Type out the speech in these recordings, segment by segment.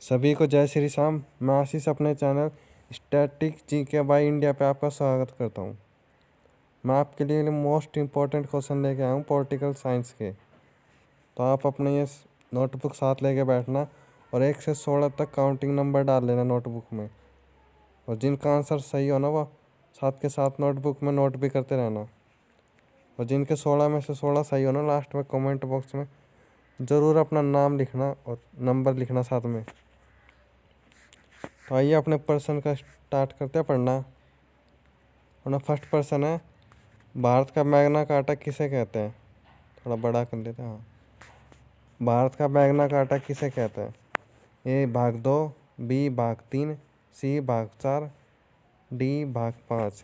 सभी को जय श्री राम। मैं आशीष अपने channel static GK by India पे आपका स्वागत करता हूँ। मैं आपके लिए मोस्ट इम्पोर्टेंट क्वेश्चन लेके आया हूँ पॉलिटिकल साइंस के। तो आप अपने ये नोटबुक साथ लेके बैठना और 1 से 16 तक काउंटिंग नंबर डाल लेना नोटबुक में। और जिनका आंसर सही हो ना वो साथ के साथ नोटबुक में नोट भी करते रहना। और जिनके 16 में से 16 सही हो ना लास्ट में कमेंट बॉक्स में ज़रूर अपना नाम लिखना और नंबर लिखना साथ में। तो आइए अपने पर्सन का स्टार्ट करते हैं पढ़ना। अपना फर्स्ट पर्सन है, भारत का मैग्ना कार्टा किसे कहते हैं? थोड़ा बड़ा कर लेते हैं। हाँ, भारत का मैग्ना कार्टा किसे कहते हैं? ए भाग 2, बी भाग 3, सी भाग 4, डी भाग 5।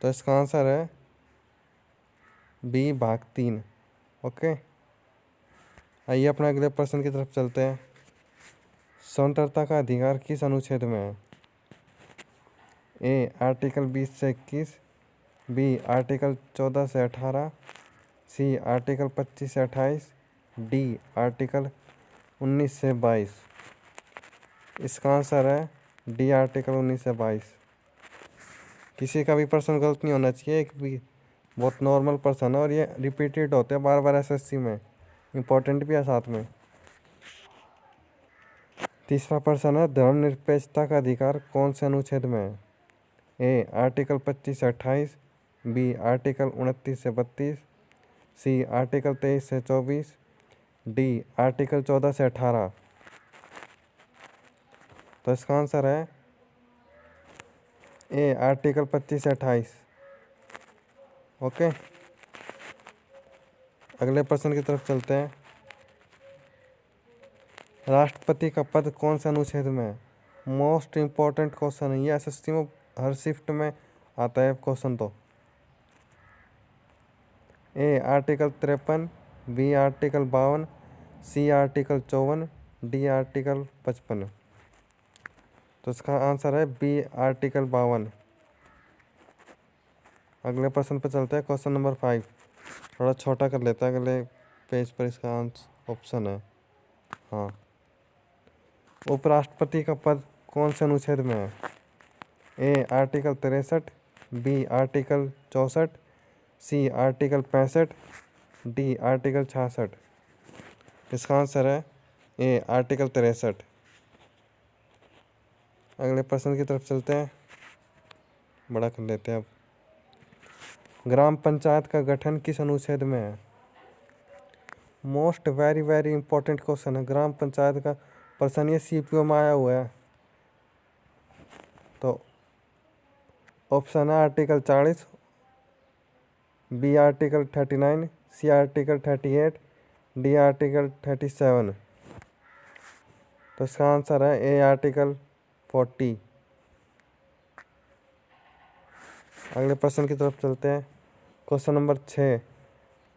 तो इसका आंसर है बी भाग 3। ओके, आइए अपने अगले पर्सन की तरफ चलते हैं। स्वतंत्रता का अधिकार किस अनुच्छेद में है? ए आर्टिकल 20 से 21, बी आर्टिकल 14 से 18, सी आर्टिकल 25 से 28, डी आर्टिकल 19 से 22। इसका आंसर है डी आर्टिकल 19 से 22। किसी का भी पर्सन गलत नहीं होना चाहिए, एक भी बहुत नॉर्मल पर्सन है और ये रिपीटेड होते हैं बार बार एसएससी में, इम्पोर्टेंट भी है साथ में। तीसरा पर्सन है, धर्मनिरपेक्षता का अधिकार कौन से अनुच्छेद में है? ए आर्टिकल 25 से 28, बी आर्टिकल 29 से 32, सी आर्टिकल 23 से 24, डी आर्टिकल 14 से 18। तो इसका आंसर है ए आर्टिकल 25 से 28। ओके, अगले प्रश्न की तरफ चलते हैं। राष्ट्रपति का पद कौन से अनुच्छेद में है? मोस्ट इम्पोर्टेंट क्वेश्चन है ये, एसएससी में हर शिफ्ट में आता है क्वेश्चन। तो A article 53, B article 52, C article 54, D article 55। तो इसका आंसर है बी आर्टिकल 52। अगले प्रश्न पर चलते हैं, क्वेश्चन नंबर 5। थोड़ा छोटा कर लेते हैं, अगले पेज पर इसका आंसर ऑप्शन है। हाँ, उपराष्ट्रपति का पद कौन से अनुच्छेद में है? A article 63, B article 64, C article 65, D article 66। इसका आंसर है ए आर्टिकल 63। अगले प्रश्न की तरफ चलते हैं, बड़ा कर लेते हैं अब। ग्राम पंचायत का गठन किस अनुच्छेद में है? Most very very important question है। ग्राम पंचायत का पर्सन ये सीपीओ में आया हुआ है। तो ऑप्शन है article 40, B article 39, C article 38, D article 37। तो इसका आंसर है ए आर्टिकल 40। अगले प्रश्न की तरफ चलते हैं, क्वेश्चन नंबर 6।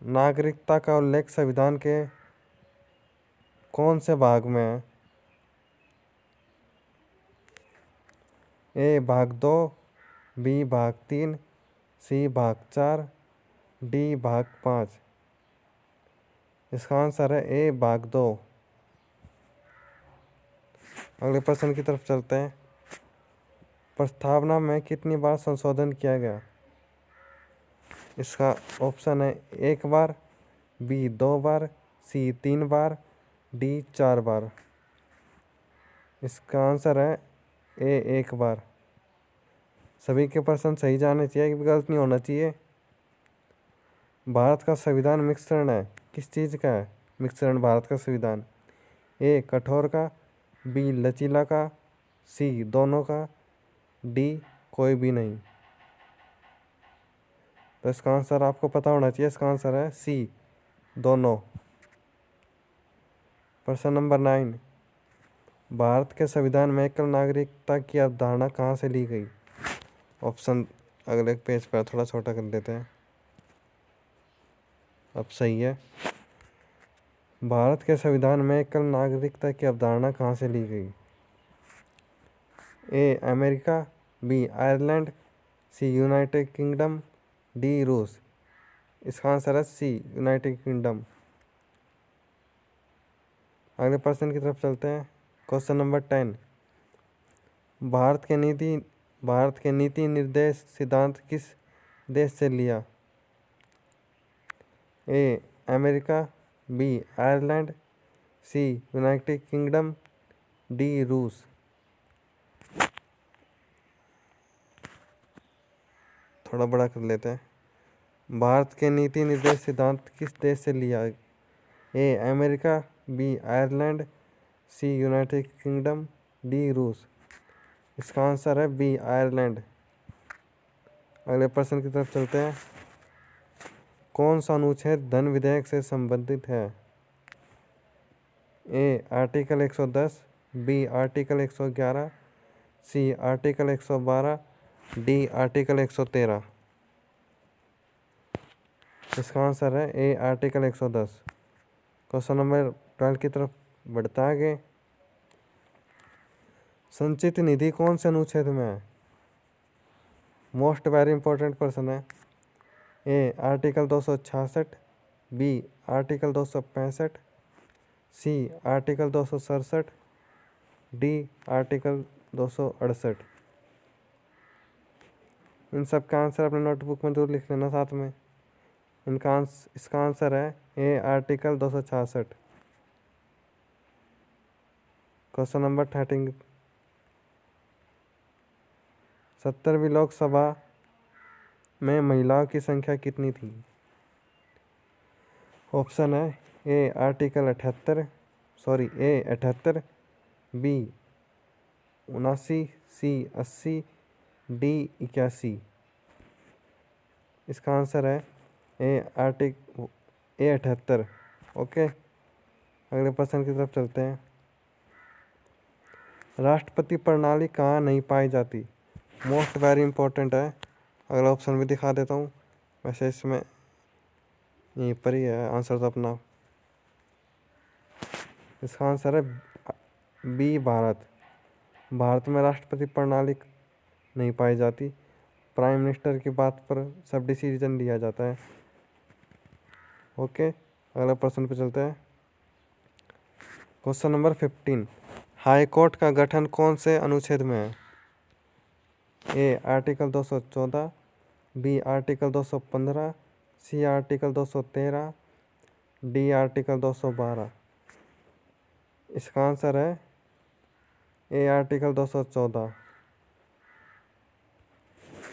नागरिकता का उल्लेख संविधान के कौन से भाग में है? ए भाग 2, बी भाग 3, सी भाग 4, डी भाग 5। इसका आंसर है ए भाग 2। अगले प्रश्न की तरफ चलते हैं, प्रस्तावना में कितनी बार संशोधन किया गया? इसका ऑप्शन है 1 बार, बी 2 बार, सी 3 बार, डी 4 बार। इसका आंसर है ए 1 बार। सभी के प्रश्न सही जाने चाहिए, गलत नहीं होना चाहिए। भारत का संविधान मिश्रण है, किस चीज़ का है मिश्रण भारत का संविधान? ए कठोर का, बी लचीला का, सी दोनों का, डी कोई भी नहीं। तो इसका आंसर आपको पता होना चाहिए, इसका आंसर है सी दोनों। प्रश्न नंबर 9। भारत के संविधान में एकल नागरिकता की अवधारणा कहाँ से ली गई? ऑप्शन अगले पेज पर थोड़ा छोटा कर देते हैं, अब सही है। भारत के संविधान में एकल नागरिकता की अवधारणा कहाँ से ली गई? A America, B Ireland, C United Kingdom, D रूस। इसका आंसर है सी यूनाइटेड किंगडम। अगले प्रश्न की तरफ चलते हैं। Question number 10। भारत के नीति निर्देश सिद्धांत किस देश से लिया? A America, B Ireland, C United Kingdom, D रूस। थोड़ा बड़ा कर लेते हैं। भारत के नीति निर्देश सिद्धांत किस देश से लिया? A America, B Ireland, C United Kingdom, D रूस। इसका आंसर है बी आयरलैंड। अगले प्रश्न की तरफ चलते हैं। कौन सा अनुच्छेद धन विधेयक से संबंधित है? A article 110, B article 111, C article 112, D article 113। इसका आंसर है ए आर्टिकल 110। क्वेश्चन नंबर 12 की तरफ बढ़ता आगे। संचित निधि कौन से अनुच्छेद में है? मोस्ट वेरी इंपॉर्टेंट प्रश्न है। A article 266, B article 265, C article 267, D article 268। इन सब का आंसर अपने नोटबुक में जरूर लिख लेना साथ में। इसका आंसर है A article 266। Question number 13। 70वीं Lok Sabha में महिलाओं की संख्या कितनी थी? ऑप्शन है A article 78, B 79, C 80, D 81। इसका आंसर है ए 78। ओके, अगले प्रश्न की तरफ चलते हैं। राष्ट्रपति प्रणाली कहाँ नहीं पाई जाती? मोस्ट वेरी इंपॉर्टेंट है। अगला ऑप्शन भी दिखा देता हूँ। वैसे इसमें यहीं पर ही है आंसर तो अपना। इसका आंसर है बी भारत। भारत में राष्ट्रपति प्रणाली नहीं पाई जाती। प्राइम मिनिस्टर की बात पर सब डिसीजन लिया जाता है। ओके, अगला प्रश्न पे चलते हैं। Question number 15। हाई कोर्ट का गठन कौन से अनुच्छेद में है? A article 214, B article 215, C article 213, D article 212। इसका आंसर है ए आर्टिकल 214।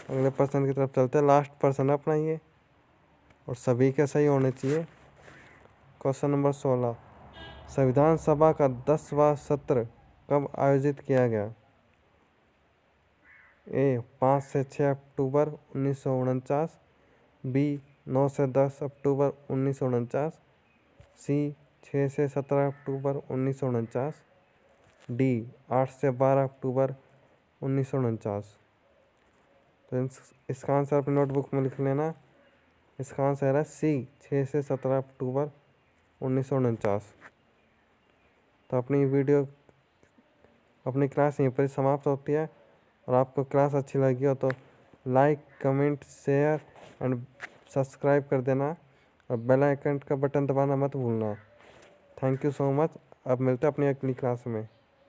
अगले प्रश्न की तरफ चलते हैं। लास्ट प्रश्न है अपना ये, और सभी के सही होने चाहिए। Question number 16। संविधान सभा का 10वां सत्र कब आयोजित किया गया? ए 5 से 6 अक्टूबर 1949, बी 9 से 10 अक्टूबर 1949, सी 6 से 17 अक्टूबर 1949, डी 8 से 12 अक्टूबर 1949। तो इसका आंसर अपनी नोटबुक में लिख लेना। इसका आंसर है सी 6 से 17 अक्टूबर 1949। तो अपनी क्लास यहीं पर समाप्त होती है। और आपको क्लास अच्छी लगी हो तो like, comment, share and subscribe कर देना, और बेल आइकन का बटन दबाना मत भूलना। Thank you so much. अब मिलते हैं अपनी अगली क्लास में।